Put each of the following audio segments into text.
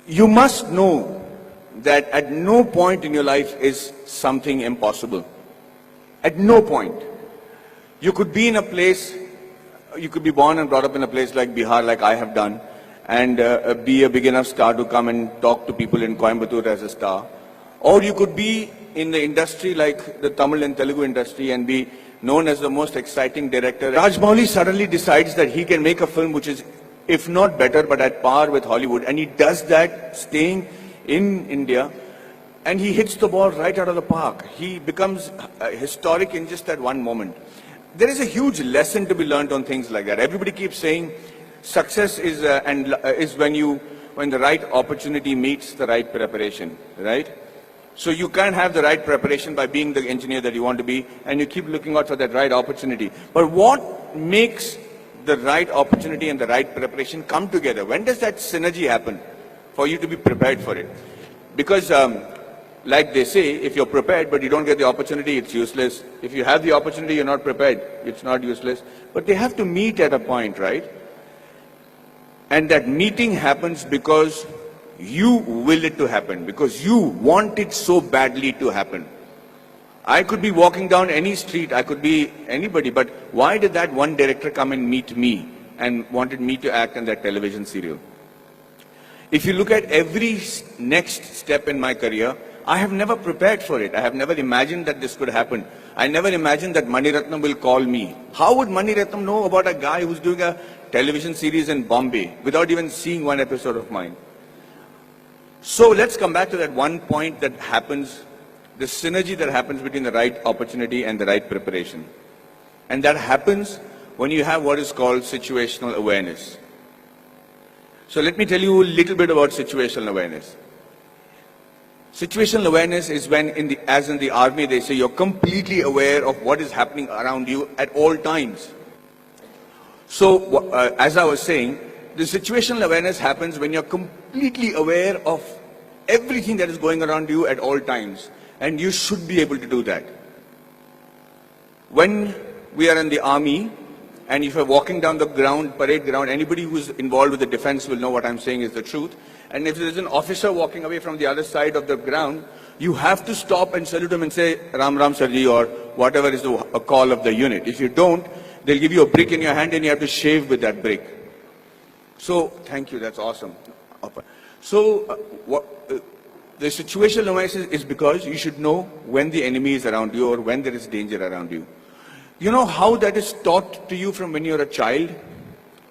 You must know that at no point in your life is something impossible. At no point. You could be in a place, you could be born and brought up in a place like Bihar, like I have done, and be a big enough star to come and talk to people in Coimbatore as a star. Or you could be in the industry like the Tamil and Telugu industry and be known as the most exciting director. Rajmouli suddenly decides that he can make a film which is, if not better, but at par with Hollywood. And he does that staying in India, and he hits the ball right out of the park. He becomes historic in just that one moment. There is a huge lesson to be learned on things like that. Everybody keeps saying success is when the right opportunity meets the right preparation, right? So you can't have the right preparation by being the engineer that you want to be, and you keep looking out for that right opportunity. But what makes the right opportunity and the right preparation come together? When does that synergy happen for you to be prepared for it? Because like they say, if you're prepared but you don't get the opportunity, it's useless. If you have the opportunity, you're not prepared, it's not useless. But they have to meet at a point, right? And that meeting happens because you will it to happen, because you want it so badly to happen. I could be walking down any street, I could be anybody, but why did that one director come and meet me and wanted me to act in that television serial? If you look at every next step in my career, I have never prepared for it. I have never imagined that this could happen. I never imagined that Mani Ratnam will call me. How would Mani Ratnam know about a guy who's doing a television series in Bombay without even seeing one episode of mine? So let's come back to that one point that happens, the synergy that happens between the right opportunity and the right preparation. And that happens when you have what is called situational awareness. So let me tell you a little bit about situational awareness. Situational awareness is when, as in the army, they say you're completely aware of what is happening around you at all times. So, as I was saying, the situational awareness happens when you're completely aware of everything that is going around you at all times. And you should be able to do that. When we are in the army, and if you're walking down the ground, parade ground, anybody who's involved with the defense will know what I'm saying is the truth. And if there's an officer walking away from the other side of the ground, you have to stop and salute him and say, Ram Ram Sarji, or whatever is a call of the unit. If you don't, they'll give you a brick in your hand and you have to shave with that brick. So, thank you, that's awesome. So, the situational awareness is because you should know when the enemy is around you or when there is danger around you. You know how that is taught to you from when you're a child?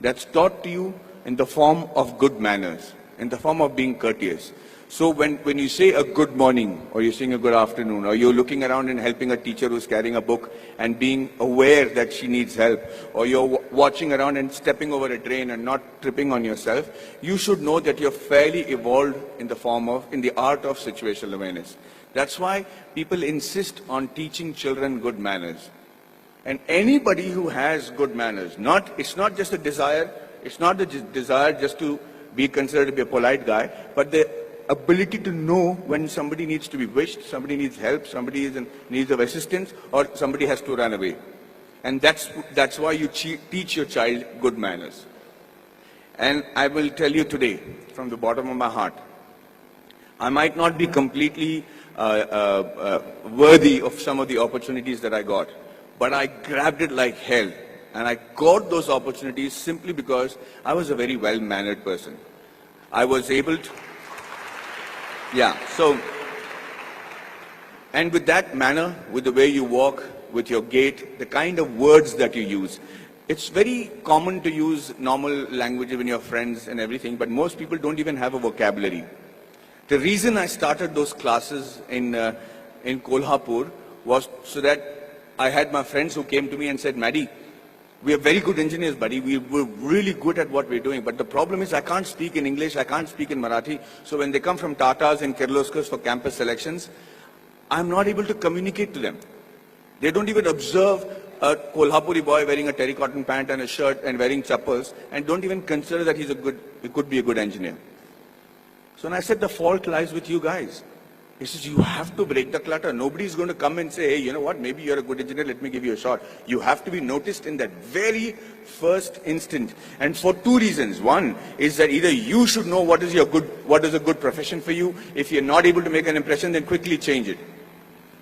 That's taught to you in the form of good manners, in the form of being courteous. So when you say a good morning, or you're saying a good afternoon, or you're looking around and helping a teacher who's carrying a book and being aware that she needs help, or you're watching around and stepping over a drain and not tripping on yourself, you should know that you're fairly evolved in the art of situational awareness. That's why people insist on teaching children good manners. And anybody who has good manners, it's not just a desire, it's not the desire just to be considered to be a polite guy, but the ability to know when somebody needs to be wished, somebody needs help, somebody is in need of assistance, or somebody has to run away. And that's why you teach your child good manners. And I will tell you today, from the bottom of my heart, I might not be completely worthy of some of the opportunities that I got, but I grabbed it like hell. And I got those opportunities simply because I was a very well-mannered person. I was able to, and with that manner, with the way you walk, with your gait, the kind of words that you use, it's very common to use normal language when you're friends and everything, but most people don't even have a vocabulary. The reason I started those classes in Kolhapur was so that I had my friends who came to me and said, Maddie, we are very good engineers, buddy. We're really good at what we're doing. But the problem is I can't speak in English, I can't speak in Marathi. So when they come from Tatas and Kirloskars for campus selections, I'm not able to communicate to them. They don't even observe a Kolhapuri boy wearing a terracotta pant and a shirt and wearing chappals and don't even consider that he could be a good engineer. So when I said the fault lies with you guys. He says, you have to break the clutter. Nobody's going to come and say, hey, you know what, maybe you're a good engineer, let me give you a shot. You have to be noticed in that very first instant. And for two reasons. One is that either you should know what is a good profession for you. If you're not able to make an impression, then quickly change it.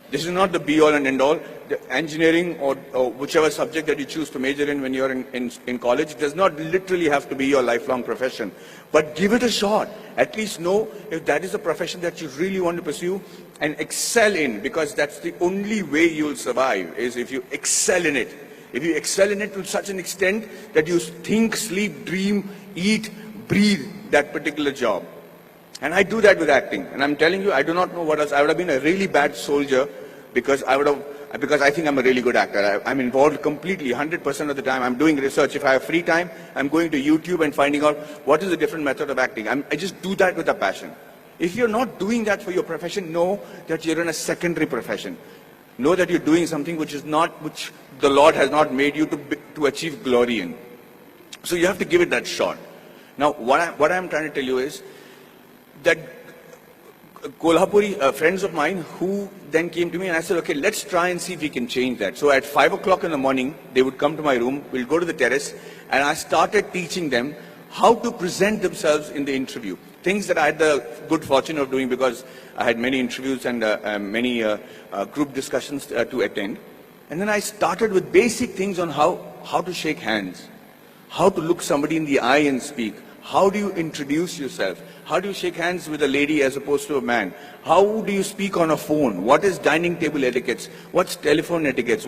This is not the be-all and end-all. The engineering or whichever subject that you choose to major in when you're in college does not literally have to be your lifelong profession. But give it a shot. At least know if that is a profession that you really want to pursue and excel in, because that's the only way you'll survive, is if you excel in it. If you excel in it to such an extent that you think, sleep, dream, eat, breathe that particular job. And I do that with acting. And I'm telling you, I do not know what else. I would have been a really bad soldier because I think I'm a really good actor. I'm involved completely, 100% of the time. I'm doing research. If I have free time, I'm going to YouTube and finding out what is a different method of acting. I just do that with a passion. If you're not doing that for your profession, know that you're in a secondary profession. Know that you're doing something which the Lord has not made you to achieve glory in. So you have to give it that shot. Now, what I'm trying to tell you is that Kolhapuri friends of mine who then came to me and I said, okay, let's try and see if we can change that. So at 5 o'clock in the morning, they would come to my room, we'll go to the terrace, and I started teaching them how to present themselves in the interview. Things that I had the good fortune of doing because I had many interviews and many group discussions to attend. And then I started with basic things on how to shake hands, how to look somebody in the eye and speak. How do you introduce yourself? How do you shake hands with a lady as opposed to a man? How do you speak on a phone? What is dining table etiquettes? What's telephone etiquettes?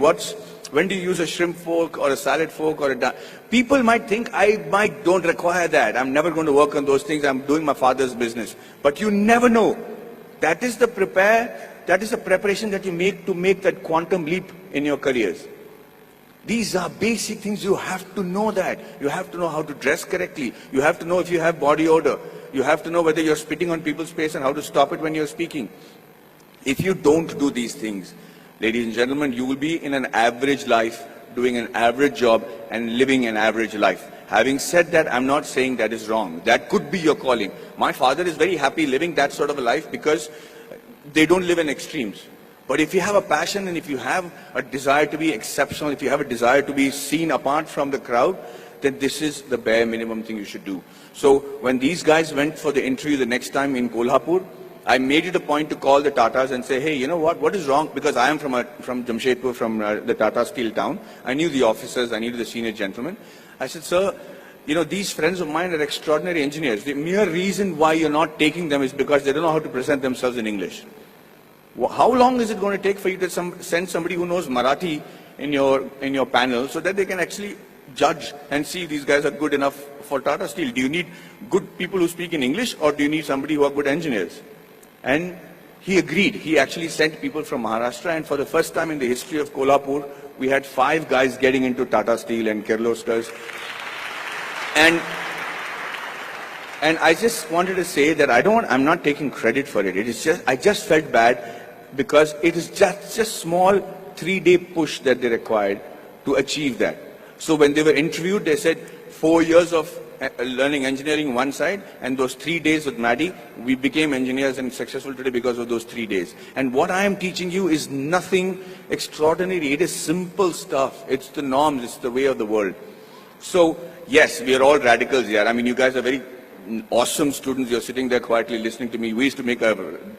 When do you use a shrimp fork or a salad fork or people might think I don't require that. I'm never going to work on those things. I'm doing my father's business. But you never know. That is the preparation that you make to make that quantum leap in your careers. These are basic things. You have to know that. You have to know how to dress correctly. You have to know if you have body odor. You have to know whether you're spitting on people's face and how to stop it when you're speaking. If you don't do these things, ladies and gentlemen, you will be in an average life, doing an average job and living an average life. Having said that, I'm not saying that is wrong. That could be your calling. My father is very happy living that sort of a life because they don't live in extremes. But if you have a passion and if you have a desire to be exceptional, if you have a desire to be seen apart from the crowd, then this is the bare minimum thing you should do. So when these guys went for the interview the next time in Kolhapur, I made it a point to call the Tatas and say, hey, you know what is wrong? Because I am from Jamshedpur, from the Tata Steel town. I knew the officers, I knew the senior gentlemen. I said, sir, you know, these friends of mine are extraordinary engineers. The mere reason why you're not taking them is because they don't know how to present themselves in English. How long is it going to take for you to send somebody who knows Marathi in your panel so that they can actually judge and see if these guys are good enough for Tata Steel? Do you need good people who speak in English or do you need somebody who are good engineers? And he agreed. He actually sent people from Maharashtra, and for the first time in the history of Kolhapur, we had 5 guys getting into Tata Steel and Kirloskars. And I just wanted to say that I'm not taking credit for it. I just felt bad because it is just a small 3-day push that they required to achieve that. So when they were interviewed, they said 4 years of learning engineering one side, and those 3 days with Maddie, we became engineers and successful today because of those 3 days. And what I am teaching you is nothing extraordinary. It is simple stuff. It's the norms. It's the way of the world. So yes, we are all radicals here. I mean, you guys are very awesome students. You're sitting there quietly listening to me. We used to make a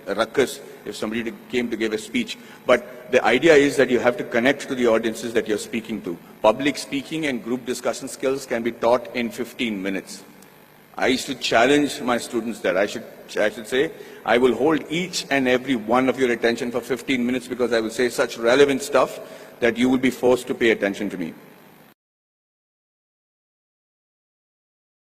ruckus if somebody came to give a speech. But the idea is that you have to connect to the audiences that you're speaking to. Public speaking and group discussion skills can be taught in 15 minutes. I used to challenge my students that I should say, I will hold each and every one of your attention for 15 minutes because I will say such relevant stuff that you will be forced to pay attention to me.